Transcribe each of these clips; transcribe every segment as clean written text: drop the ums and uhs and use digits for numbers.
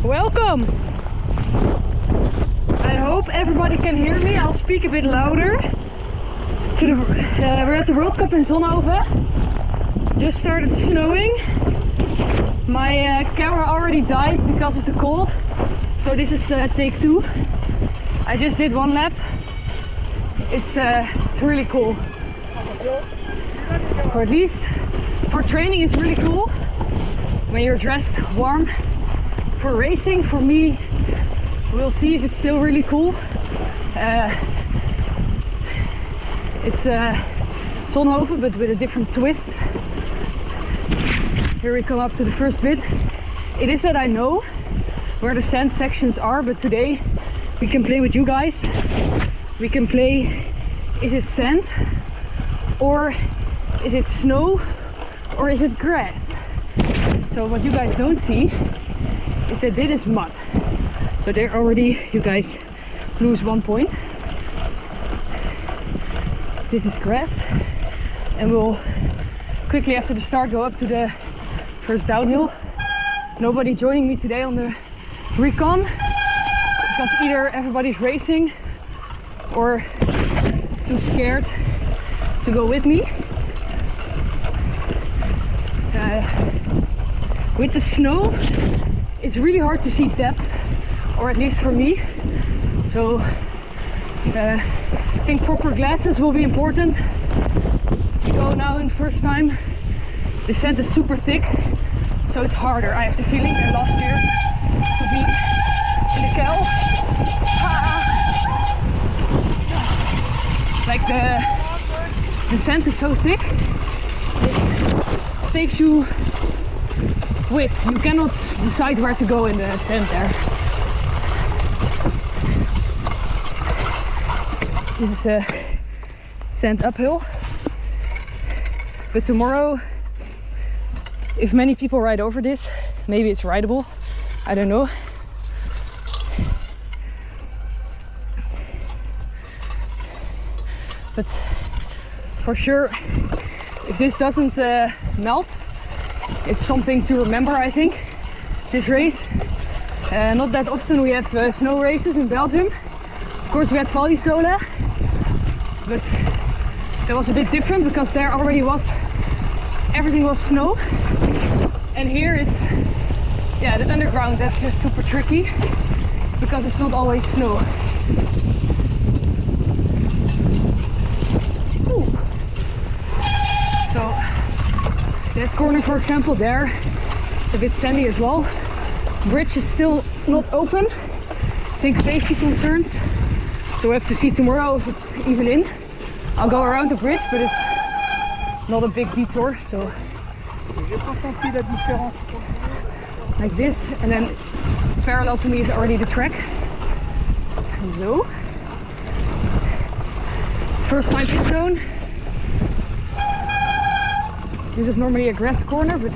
Welcome! I hope everybody can hear me. I'll speak a bit louder. We're at the World Cup in Zonhoven. Just started snowing. My camera already died because of the cold. So this is take 2. I just did 1 lap. It's really cool. Or at least for training it's really cool. When you're dressed warm. For racing, for me, we'll see if it's still really cool. It's Zonhoven, but with a different twist. Here we come up to the first bit. It is that I know where the sand sections are, but today we can play with you guys. We can play, is it sand, or is it snow, or is it grass? So what you guys don't see is that this is mud. So there already you guys lose 1 point. This is grass, and we'll quickly after the start go up to the first downhill. Nobody joining me today on the recon because either everybody's racing or too scared to go with me. With the snow, it's really hard to see depth, or at least for me. So I think proper glasses will be important. We go now in first time. The sand is super thick, so it's harder. I have the feeling than last year to be in the kel. Like the sand is so thick, it takes you width. You cannot decide where to go in the sand there. This is a sand uphill, but tomorrow, if many people ride over this, maybe it's rideable. I don't know. But for sure, if this doesn't melt, it's something to remember, I think, this race. Not that often we have snow races in Belgium. Of course we had Valdisola, but that was a bit different because there already was, everything was snow. And here it's, yeah, the underground, that's just super tricky because it's not always snow. Ooh. So this corner, for example, there it's a bit sandy as well. Bridge is still not open. I think safety concerns. So we have to see tomorrow if it's even in. I'll go around the bridge, but it's not a big detour. So like this, and then parallel to me is already the track. So first time pit zone. This is normally a grass corner, but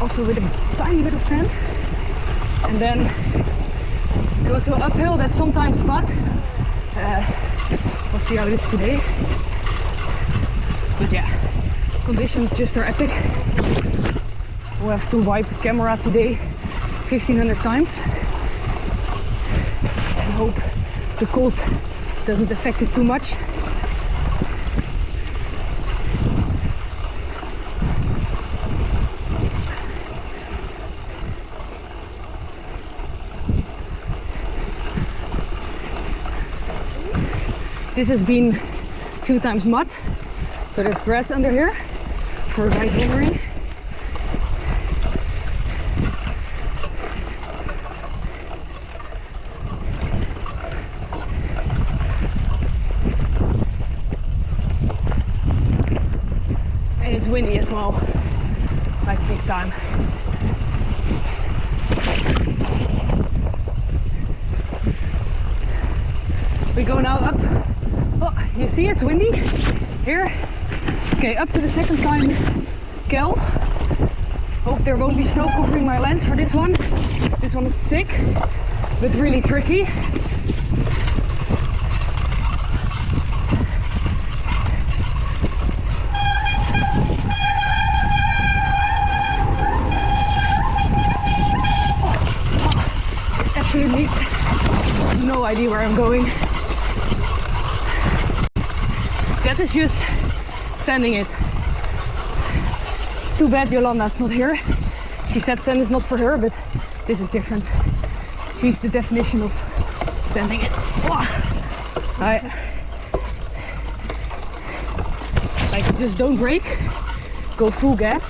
also with a tiny bit of sand. And then go to an uphill that's sometimes mud. We'll see how it is today. But yeah, conditions just are epic. We'll have to wipe the camera today 1500 times. I hope the cold doesn't affect it too much. This has been a few times mud, so there's grass under here, for guys wondering. And it's windy as well, like big time. We go now up. Oh, you see it's windy here. Okay, up to the second time kel. Hope there won't be snow covering my lens for this one. This one is sick, but really tricky. idea where I'm going. That is just sanding it. It's too bad Yolanda's not here. She said sand is not for her, but this is different. She's the definition of sanding it. Alright. Like, just don't brake. Go full gas.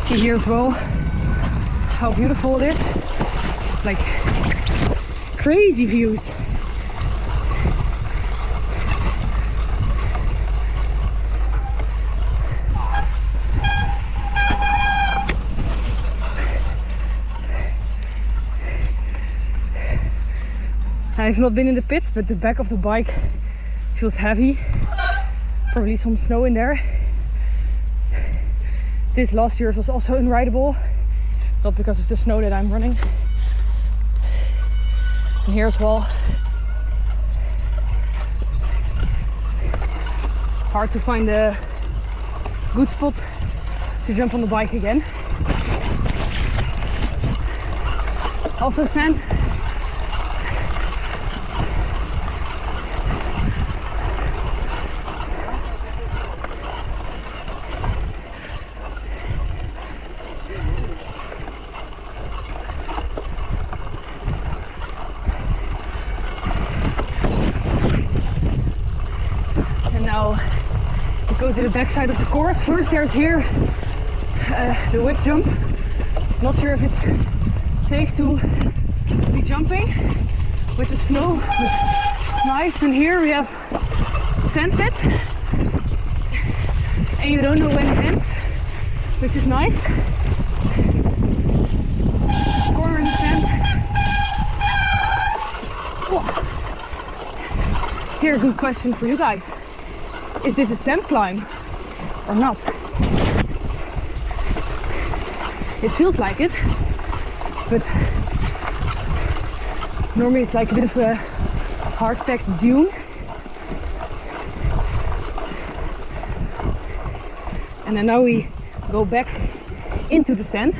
See here as well how beautiful it is. Like, crazy views. I've not been in the pits, but the back of the bike feels heavy. Probably some snow in there. This last year was also unrideable, not because of the snow that I'm running. And here as well, hard to find a good spot to jump on the bike again. Also sand. Go to the back side of the course. First there's here the whip jump. Not sure if it's safe to be jumping with the snow, but nice. And here we have sand pit, and you don't know when it ends, which is nice. Corner in the sand. Here, a good question for you guys. Is this a sand climb or not? It feels like it, but normally it's like a bit of a hard-packed dune. And then now we go back into the sand.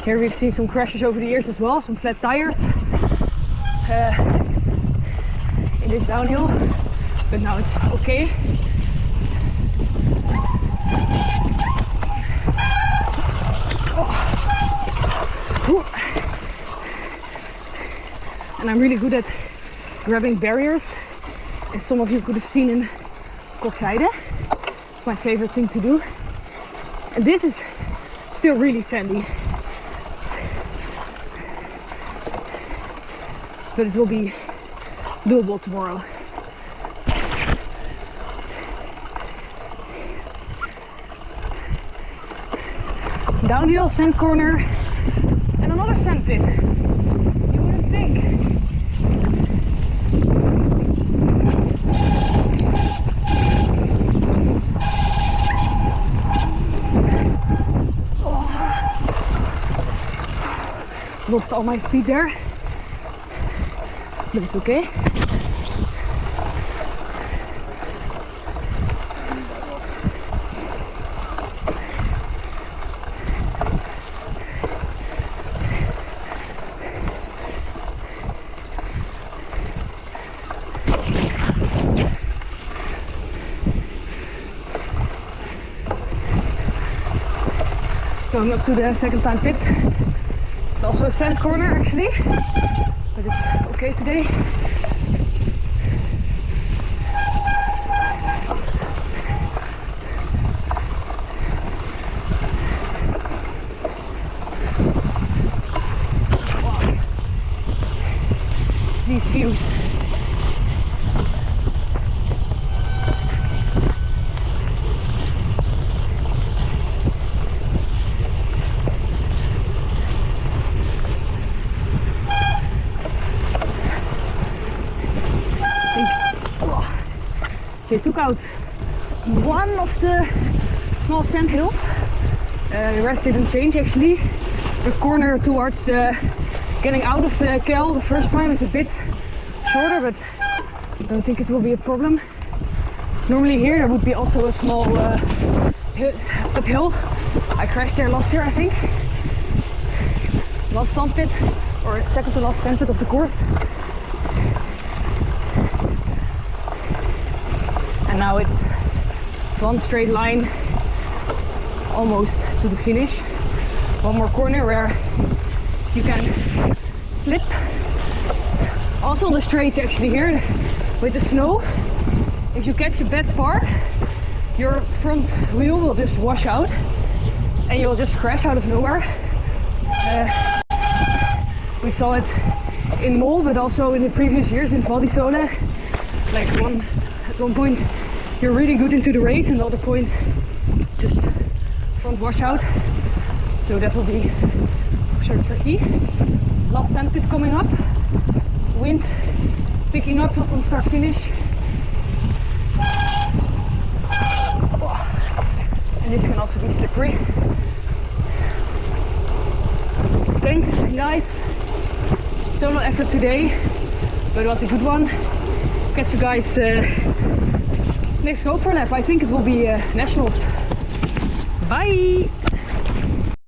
Here we've seen some crashes over the years as well, some flat tires in this downhill. But now it's okay. And I'm really good at grabbing barriers, as some of you could have seen in Kokzijde. It's my favorite thing to do. And this is still really sandy. But it will be doable tomorrow. Downhill, sand corner, and another sand pit. You wouldn't think. Oh. Lost all my speed there, but it's okay. Going up to the second time pit. It's also a sand corner actually, but it's okay today. Wow. These views. They took out one of the small sand hills. The rest didn't change actually. The corner towards the getting out of the kel the first time is a bit shorter, but I don't think it will be a problem. Normally here there would be also a small uphill. I crashed there last year, I think. Last sand pit or second to last sandpit of the course. And now it's one straight line almost to the finish. One more corner where you can slip. Also on the straights actually here with the snow, if you catch a bad part, your front wheel will just wash out and you'll just crash out of nowhere. We saw it in Mol, but also in the previous years in Val di Sole. Like at one point you're really good into the race, and the other point just front washout. So that will be for sure tricky. Last sandpit coming up. Wind picking up on start finish. And this can also be slippery. Thanks guys. Solo effort today, but it was a good one. Catch you guys next GoPro lap. I think it will be Nationals. Bye!